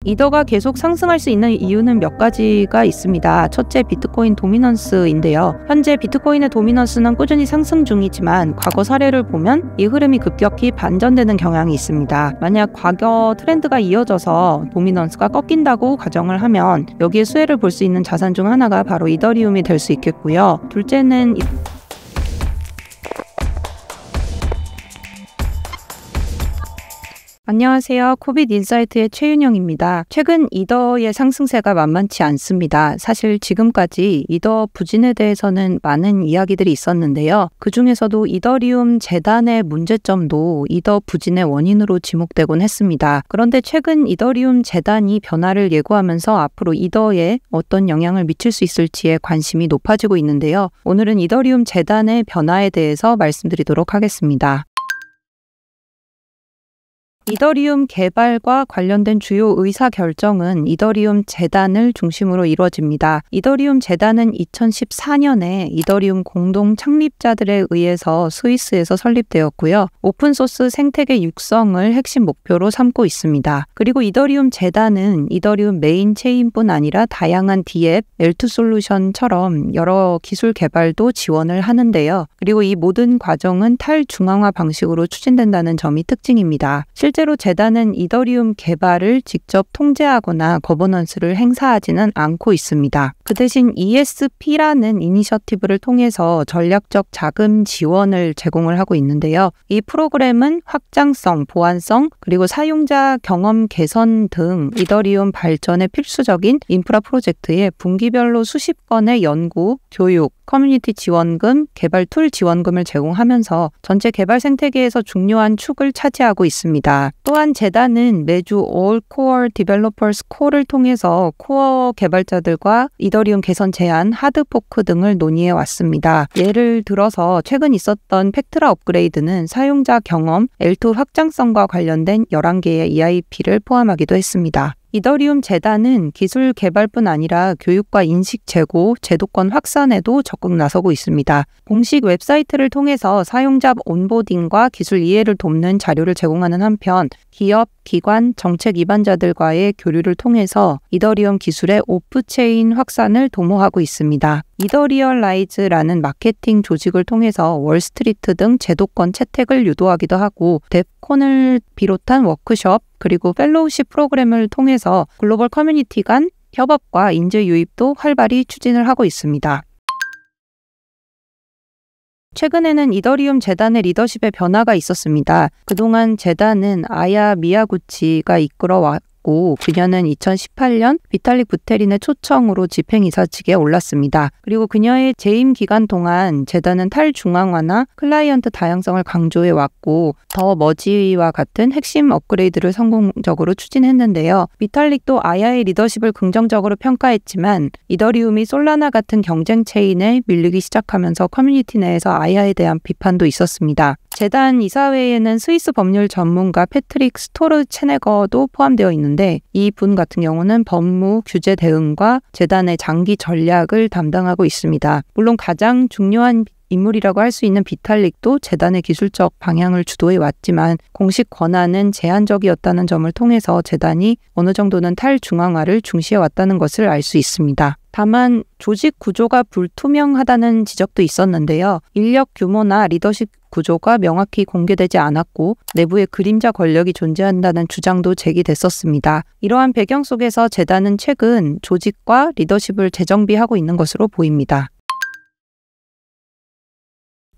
이더가 계속 상승할 수 있는 이유는 몇 가지가 있습니다. 첫째, 비트코인 도미넌스인데요. 현재 비트코인의 도미넌스는 꾸준히 상승 중이지만 과거 사례를 보면 이 흐름이 급격히 반전되는 경향이 있습니다. 만약 과거 트렌드가 이어져서 도미넌스가 꺾인다고 가정을 하면 여기에 수혜를 볼 수 있는 자산 중 하나가 바로 이더리움이 될 수 있겠고요. 둘째는 안녕하세요. 코빗 인사이트의 최윤영입니다. 최근 이더의 상승세가 만만치 않습니다. 사실 지금까지 이더 부진에 대해서는 많은 이야기들이 있었는데요. 그 중에서도 이더리움 재단의 문제점도 이더 부진의 원인으로 지목되곤 했습니다. 그런데 최근 이더리움 재단이 변화를 예고하면서 앞으로 이더에 어떤 영향을 미칠 수 있을지에 관심이 높아지고 있는데요. 오늘은 이더리움 재단의 변화에 대해서 말씀드리도록 하겠습니다. 이더리움 개발과 관련된 주요 의사결정은 이더리움 재단을 중심으로 이루어집니다. 이더리움 재단은 2014년에 이더리움 공동 창립자들에 의해서 스위스에서 설립되었고요. 오픈소스 생태계 육성을 핵심 목표로 삼고 있습니다. 그리고 이더리움 재단은 이더리움 메인 체인뿐 아니라 다양한 D앱, L2 솔루션처럼 여러 기술 개발도 지원을 하는데요. 그리고 이 모든 과정은 탈중앙화 방식으로 추진된다는 점이 특징입니다. 실제로 재단은 이더리움 개발을 직접 통제하거나 거버넌스를 행사하지는 않고 있습니다. 그 대신 ESP라는 이니셔티브를 통해서 전략적 자금 지원을 제공을 하고 있는데요. 이 프로그램은 확장성, 보안성, 그리고 사용자 경험 개선 등 이더리움 발전에 필수적인 인프라 프로젝트에 분기별로 수십 건의 연구, 교육, 커뮤니티 지원금, 개발 툴 지원금을 제공하면서 전체 개발 생태계에서 중요한 축을 차지하고 있습니다. 또한 재단은 매주 All Core Developers Call을 통해서 코어 개발자들과 이더리움 개선 제안, 하드포크 등을 논의해 왔습니다. 예를 들어서 최근 있었던 팩트라 업그레이드는 사용자 경험, L2 확장성과 관련된 11개의 EIP를 포함하기도 했습니다. 이더리움 재단은 기술 개발뿐 아니라 교육과 인식 제고, 제도권 확산에도 적극 나서고 있습니다. 공식 웹사이트를 통해서 사용자 온보딩과 기술 이해를 돕는 자료를 제공하는 한편 기업, 기관, 정책 입안자들과의 교류를 통해서 이더리움 기술의 오프체인 확산을 도모하고 있습니다. 이더리얼라이즈라는 마케팅 조직을 통해서 월스트리트 등 제도권 채택을 유도하기도 하고 뎁콘을 비롯한 워크숍 그리고 펠로우십 프로그램을 통해서 글로벌 커뮤니티 간 협업과 인재 유입도 활발히 추진을 하고 있습니다. 최근에는 이더리움 재단의 리더십에 변화가 있었습니다. 그동안 재단은 아야 미야구치가 이끌어왔고 그녀는 2018년 비탈릭 부테린의 초청으로 집행이사직에 올랐습니다. 그리고 그녀의 재임 기간 동안 재단은 탈중앙화나 클라이언트 다양성을 강조해 왔고 더 머지와 같은 핵심 업그레이드를 성공적으로 추진했는데요. 비탈릭도 아야의 리더십을 긍정적으로 평가했지만 이더리움이 솔라나 같은 경쟁 체인에 밀리기 시작하면서 커뮤니티 내에서 아야에 대한 비판도 있었습니다. 재단 이사회에는 스위스 법률 전문가 패트릭 스토르체네거도 포함되어 있는데 이 분 같은 경우는 법무, 규제 대응과 재단의 장기 전략을 담당하고 있습니다. 물론 가장 중요한 인물이라고 할 수 있는 비탈릭도 재단의 기술적 방향을 주도해 왔지만 공식 권한은 제한적이었다는 점을 통해서 재단이 어느 정도는 탈중앙화를 중시해 왔다는 것을 알 수 있습니다. 다만 조직 구조가 불투명하다는 지적도 있었는데요. 인력 규모나 리더십 구조가 명확히 공개되지 않았고 내부에 그림자 권력이 존재한다는 주장도 제기됐었습니다. 이러한 배경 속에서 재단은 최근 조직과 리더십을 재정비하고 있는 것으로 보입니다.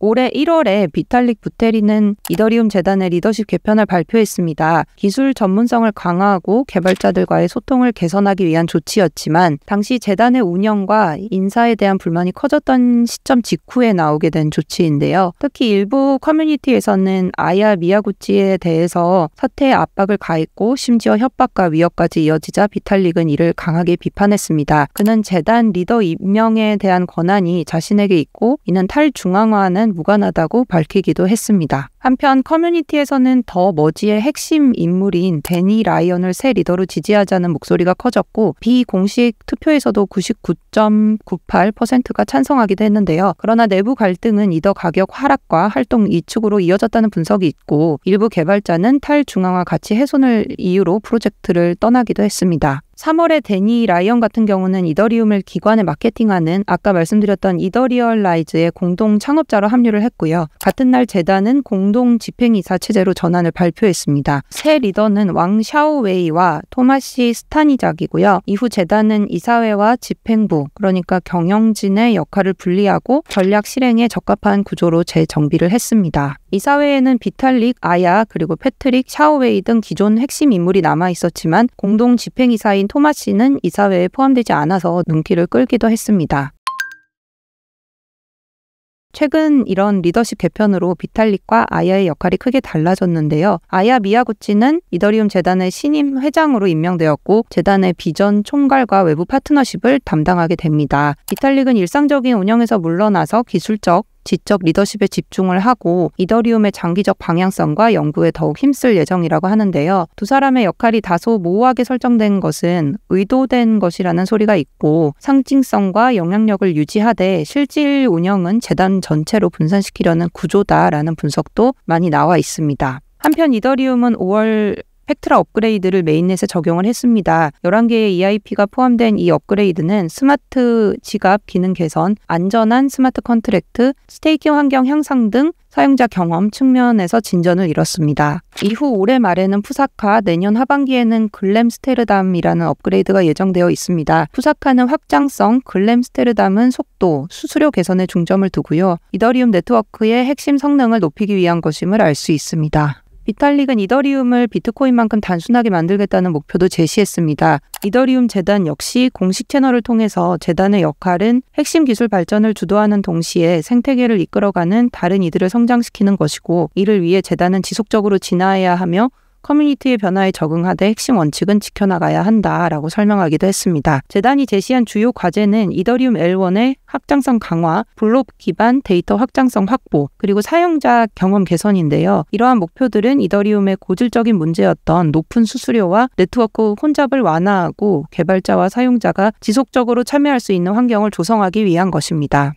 올해 1월에 비탈릭 부테린은 이더리움 재단의 리더십 개편을 발표했습니다. 기술 전문성을 강화하고 개발자들과의 소통을 개선하기 위한 조치였지만 당시 재단의 운영과 인사에 대한 불만이 커졌던 시점 직후에 나오게 된 조치인데요. 특히 일부 커뮤니티에서는 아야 미야구치에 대해서 사퇴의 압박을 가했고 심지어 협박과 위협까지 이어지자 비탈릭은 이를 강하게 비판했습니다. 그는 재단 리더 임명에 대한 권한이 자신에게 있고 이는 탈중앙화는 무관하다고 밝히기도 했습니다. 한편 커뮤니티에서는 더 머지의 핵심 인물인 데니 라이언을 새 리더로 지지하자는 목소리가 커졌고 비공식 투표에서도 99.98%가 찬성하기도 했는데요. 그러나 내부 갈등은 리더 가격 하락과 활동 이축으로 이어졌다는 분석이 있고 일부 개발자는 탈중앙화 가치 훼손을 이유로 프로젝트를 떠나기도 했습니다. 3월에 데니 라이언 같은 경우는 이더리움을 기관에 마케팅하는 아까 말씀드렸던 이더리얼라이즈의 공동 창업자로 합류를 했고요. 같은 날 재단은 공동 집행이사 체제로 전환을 발표했습니다. 새 리더는 왕 샤오웨이와 토마시 스타니작이고요. 이후 재단은 이사회와 집행부, 그러니까 경영진의 역할을 분리하고 전략 실행에 적합한 구조로 재정비를 했습니다. 이사회에는 비탈릭, 아야, 그리고 패트릭, 샤오웨이 등 기존 핵심 인물이 남아 있었지만 공동 집행이사인 토마시는 이사회에 포함되지 않아서 눈길을 끌기도 했습니다. 최근 이런 리더십 개편으로 비탈릭과 아야의 역할이 크게 달라졌는데요. 아야 미야구치는 이더리움 재단의 신임 회장으로 임명되었고 재단의 비전 총괄과 외부 파트너십을 담당하게 됩니다. 비탈릭은 일상적인 운영에서 물러나서 기술적, 지적 리더십에 집중을 하고 이더리움의 장기적 방향성과 연구에 더욱 힘쓸 예정이라고 하는데요. 두 사람의 역할이 다소 모호하게 설정된 것은 의도된 것이라는 소리가 있고 상징성과 영향력을 유지하되 실질 운영은 재단 전체로 분산시키려는 구조다라는 분석도 많이 나와 있습니다. 한편 이더리움은 5월 팩트라 업그레이드를 메인넷에 적용을 했습니다. 11개의 EIP가 포함된 이 업그레이드는 스마트 지갑 기능 개선, 안전한 스마트 컨트랙트, 스테이킹 환경 향상 등 사용자 경험 측면에서 진전을 이뤘습니다. 이후 올해 말에는 푸사카, 내년 하반기에는 글램스테르담이라는 업그레이드가 예정되어 있습니다. 푸사카는 확장성, 글램스테르담은 속도, 수수료 개선에 중점을 두고요. 이더리움 네트워크의 핵심 성능을 높이기 위한 것임을 알 수 있습니다. 비탈릭은 이더리움을 비트코인만큼 단순하게 만들겠다는 목표도 제시했습니다. 이더리움 재단 역시 공식 채널을 통해서 재단의 역할은 핵심 기술 발전을 주도하는 동시에 생태계를 이끌어가는 다른 이들을 성장시키는 것이고 이를 위해 재단은 지속적으로 진화해야 하며 커뮤니티의 변화에 적응하되 핵심 원칙은 지켜나가야 한다라고 설명하기도 했습니다. 재단이 제시한 주요 과제는 이더리움 L1의 확장성 강화, 블록 기반 데이터 확장성 확보, 그리고 사용자 경험 개선인데요. 이러한 목표들은 이더리움의 고질적인 문제였던 높은 수수료와 네트워크 혼잡을 완화하고 개발자와 사용자가 지속적으로 참여할 수 있는 환경을 조성하기 위한 것입니다.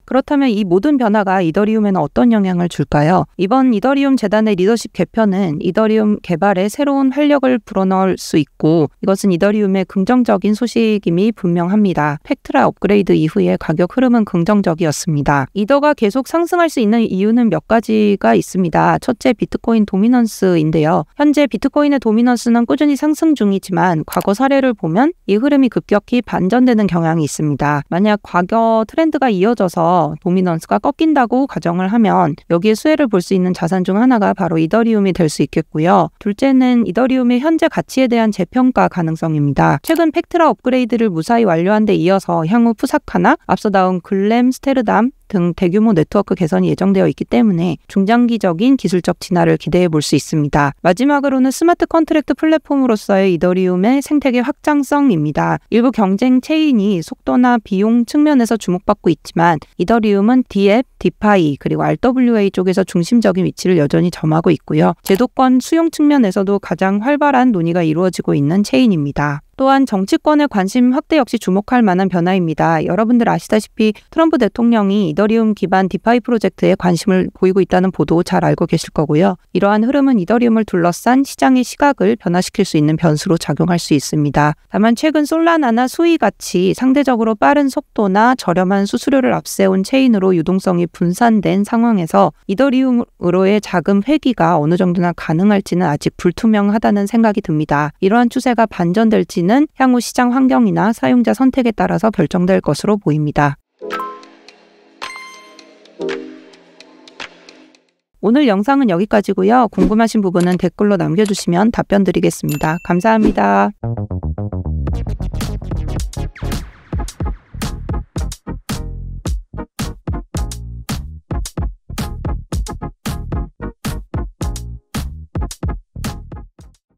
그렇다면 이 모든 변화가 이더리움에는 어떤 영향을 줄까요? 이번 이더리움 재단의 리더십 개편은 이더리움 개발에 새로운 활력을 불어넣을 수 있고 이것은 이더리움의 긍정적인 소식임이 분명합니다. 팩트라 업그레이드 이후에 가격 흐름은 긍정적이었습니다. 이더가 계속 상승할 수 있는 이유는 몇 가지가 있습니다. 첫째, 비트코인 도미넌스인데요. 현재 비트코인의 도미넌스는 꾸준히 상승 중이지만 과거 사례를 보면 이 흐름이 급격히 반전되는 경향이 있습니다. 만약 과거 트렌드가 이어져서 도미넌스가 꺾인다고 가정을 하면 여기에 수혜를 볼 수 있는 자산 중 하나가 바로 이더리움이 될 수 있겠고요. 둘째는 이더리움의 현재 가치에 대한 재평가 가능성입니다. 최근 팩트라 업그레이드를 무사히 완료한 데 이어서 향후 푸사카나 앞서 나온 글램스테르담 등 대규모 네트워크 개선이 예정되어 있기 때문에 중장기적인 기술적 진화를 기대해 볼 수 있습니다. 마지막으로는 스마트 컨트랙트 플랫폼으로서의 이더리움의 생태계 확장성입니다. 일부 경쟁 체인이 속도나 비용 측면에서 주목받고 있지만 이더리움은 DApp, 디파이 그리고 RWA 쪽에서 중심적인 위치를 여전히 점하고 있고요. 제도권 수용 측면에서도 가장 활발한 논의가 이루어지고 있는 체인입니다. 또한 정치권의 관심 확대 역시 주목할 만한 변화입니다. 여러분들 아시다시피 트럼프 대통령이 이더리움 기반 디파이 프로젝트에 관심을 보이고 있다는 보도 잘 알고 계실 거고요. 이러한 흐름은 이더리움을 둘러싼 시장의 시각을 변화시킬 수 있는 변수로 작용할 수 있습니다. 다만 최근 솔라나나 수이 같이 상대적으로 빠른 속도나 저렴한 수수료를 앞세운 체인으로 유동성이 분산된 상황에서 이더리움으로의 자금 회귀가 어느 정도나 가능할지는 아직 불투명하다는 생각이 듭니다. 이러한 추세가 반전될지는 향후 시장 환경이나 사용자 선택에 따라서 결정될 것으로 보입니다. 오늘 영상은 여기까지고요. 궁금하신 부분은 댓글로 남겨주시면 답변 드리겠습니다. 감사합니다.